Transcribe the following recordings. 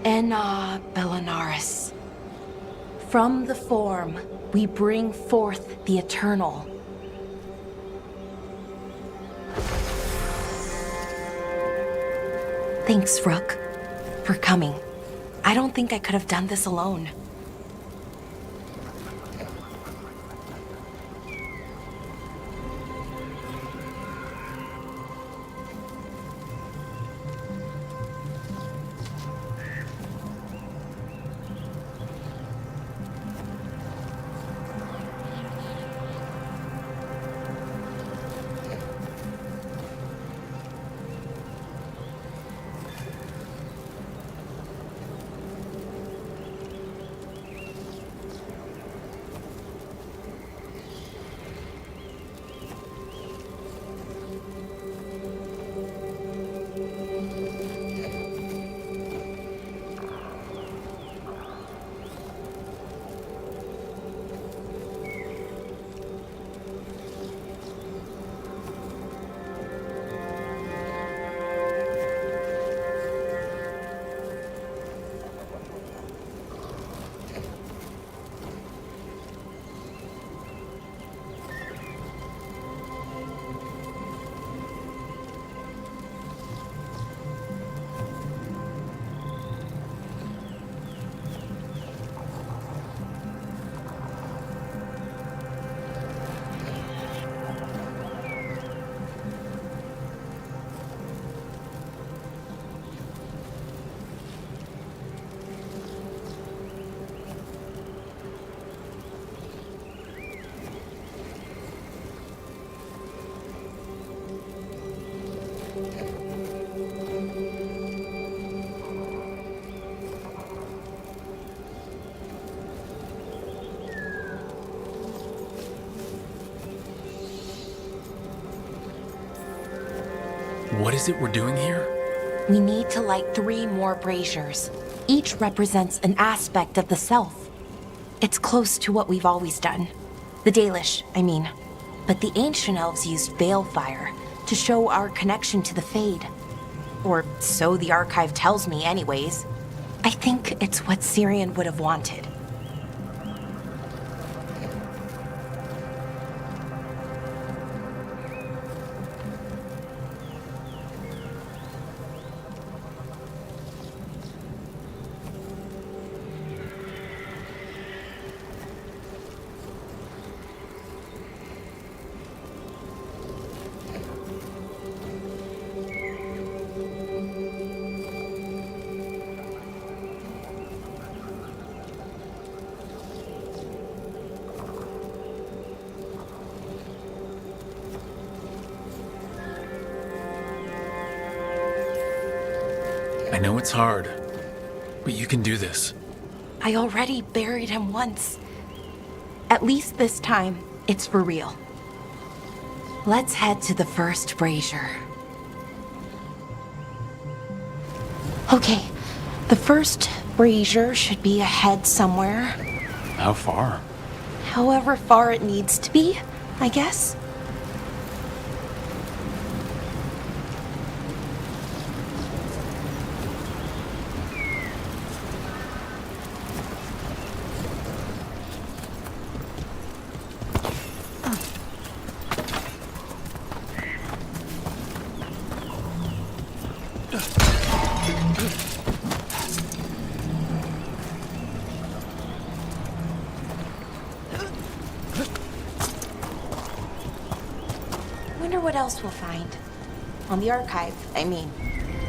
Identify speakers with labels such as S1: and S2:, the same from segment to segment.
S1: Enna Bellanaris. From the form, we bring forth the eternal. Thanks, Rook, for coming. I don't think I could have done this alone.
S2: What is it we're doing here?
S1: We need to light 3 more braziers. Each represents an aspect of the self. It's close to what we've always done. The Dalish, I mean. But the ancient elves used Veilfire to show our connection to the Fade. Or so the archive tells me anyways. I think it's what Syrian would have wanted.
S2: I know it's hard, but you can do this.
S1: I already buried him once. At least this time, it's for real. Let's head to the first brazier. Okay, the first brazier should be ahead somewhere.
S2: How far?
S1: However far it needs to be, I guess. Wonder what else we'll find. On the archive, I mean.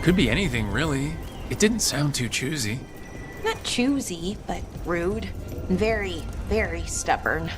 S2: Could be anything, really. It didn't sound too choosy.
S1: Not choosy, but rude. And very, very stubborn.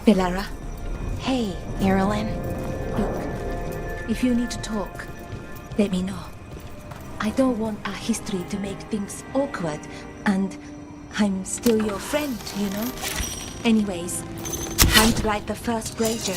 S3: Bellara,
S1: Hey, Marilyn.
S3: look, if you need to talk, let me know. I don't want our history to make things awkward, and I'm still your friend, you know? Anyways, time to light the first brazier.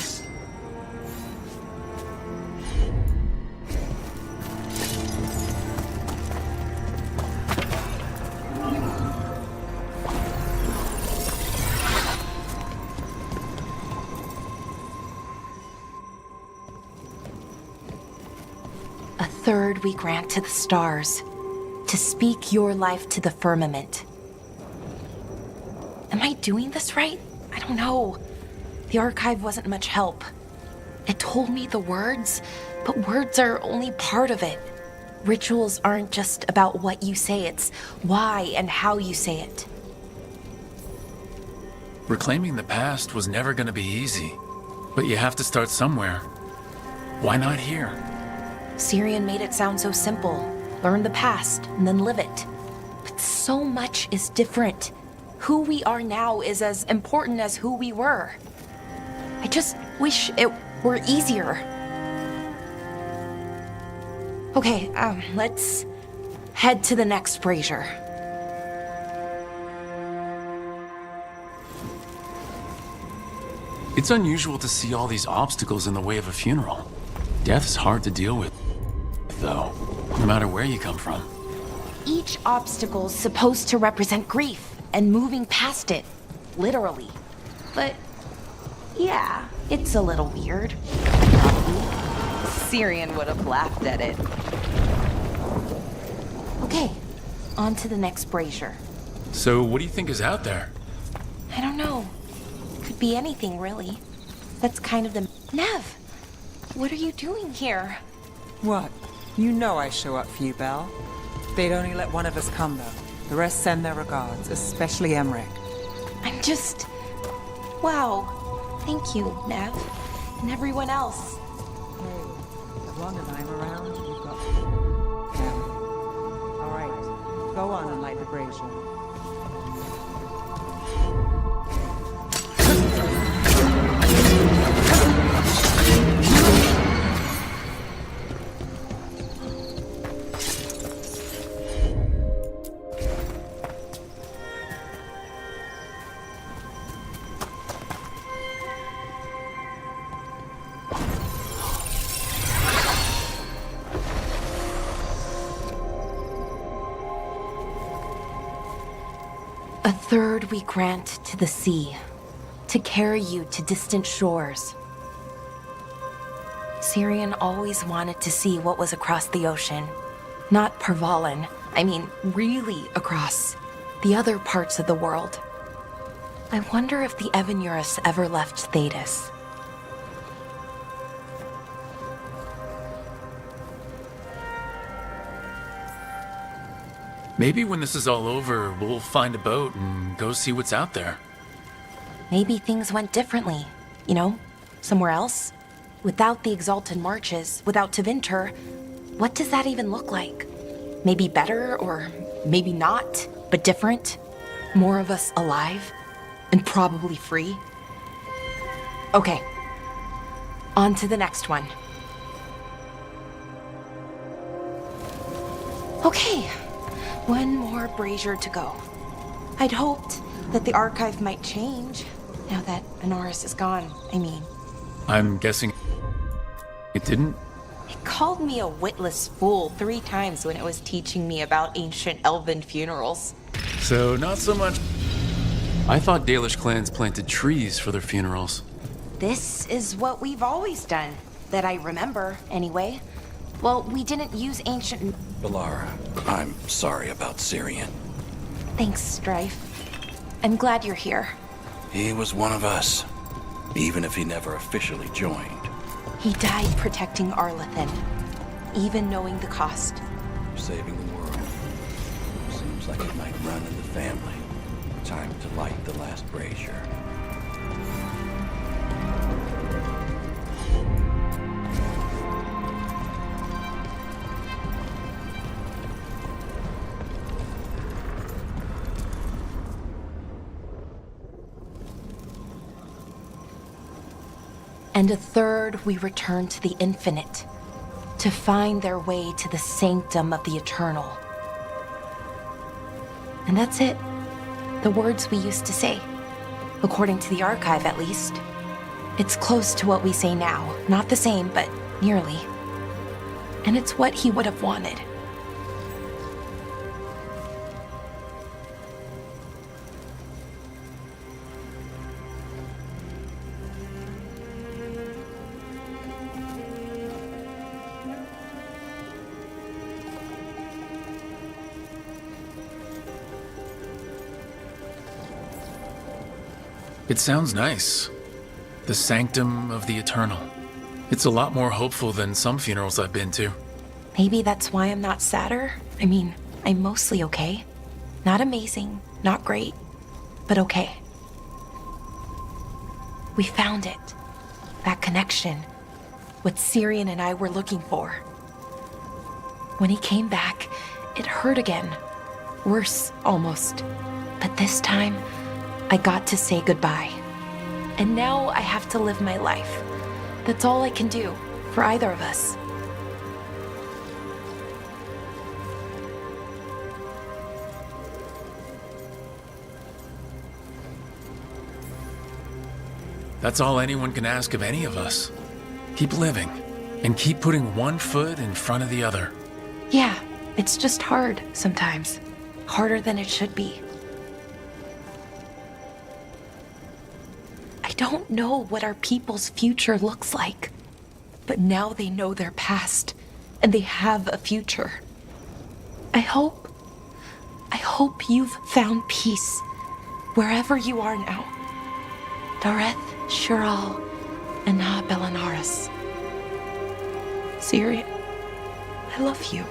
S1: A third we grant to the stars, to speak your life to the firmament. Am I doing this right? I don't know. The archive wasn't much help. It told me the words, but words are only part of it. Rituals aren't just about what you say, it's why and how you say it.
S2: Reclaiming the past was never going to be easy, but you have to start somewhere. Why not here?
S1: Syrian made it sound so simple. Learn the past and then live it. But so much is different. Who we are now is as important as who we were. I just wish it were easier. Okay, let's head to the next brazier.
S2: It's unusual to see all these obstacles in the way of a funeral. Death is hard to deal with, though, no matter where you come from.
S1: Each obstacle's supposed to represent grief and moving past it, literally. But yeah, it's a little weird. Probably. Syrian would have laughed at it. Okay, on to the next brazier.
S2: So what do you think is out there?
S1: I don't know. Could be anything, really. That's kind of the... Nev! What are you doing here?
S4: What? You know I show up for you, Belle. They'd only let one of us come, though. The rest send their regards, especially Emmerich.
S1: I'm just... Wow. Thank you, Nev. And everyone else.
S4: Hey, as long as I'm around, you've got... Family. All right, go on and light the brazier.
S1: A third we grant to the sea, to carry you to distant shores. Syrian always wanted to see what was across the ocean. Not Pervalin, I mean really across the other parts of the world. I wonder if the Evanurus ever left Thetis.
S2: Maybe when this is all over, we'll find a boat and go see what's out there.
S1: Maybe things went differently, you know, somewhere else. Without the Exalted Marches, without Tevinter, what does that even look like? Maybe better, or maybe not, but different? More of us alive, and probably free? Okay, on to the next one. Okay. One more brazier to go. I'd hoped that the archive might change, now that Honoris is gone, I mean.
S2: I'm guessing it didn't?
S1: It called me a witless fool 3 times when it was teaching me about ancient elven funerals.
S2: So not so much. I thought Dalish clans planted trees for their funerals.
S1: This is what we've always done, that I remember, anyway. Well, we didn't use ancient...
S5: Bellara, I'm sorry about Syrian.
S1: Thanks, Strife. I'm glad you're here.
S5: He was one of us, even if he never officially joined.
S1: He died protecting Arlathan, even knowing the cost.
S5: Saving the world. Seems like it might run in the family. Time to light the last brazier.
S1: And a third we return to the infinite, to find their way to the sanctum of the eternal. And that's it. The words we used to say. According to the archive, at least. It's close to what we say now. Not the same, but nearly. And it's what he would have wanted.
S2: It sounds nice. The sanctum of the eternal. It's a lot more hopeful than some funerals I've been to.
S1: Maybe that's why I'm not sadder. I mean, I'm mostly okay. Not amazing, not great, but okay. We found it. That connection. What Syrian and I were looking for. When he came back, it hurt again. Worse, almost. But this time, I got to say goodbye. And now I have to live my life. That's all I can do, for either of us.
S2: That's all anyone can ask of any of us. Keep living, and keep putting one foot in front of the other.
S1: Yeah, it's just hard sometimes. Harder than it should be. I don't know what our people's future looks like, but now they know their past, and they have a future. I hope you've found peace wherever you are now. Dareth, Shural, and Belanaris. Syria, I love you.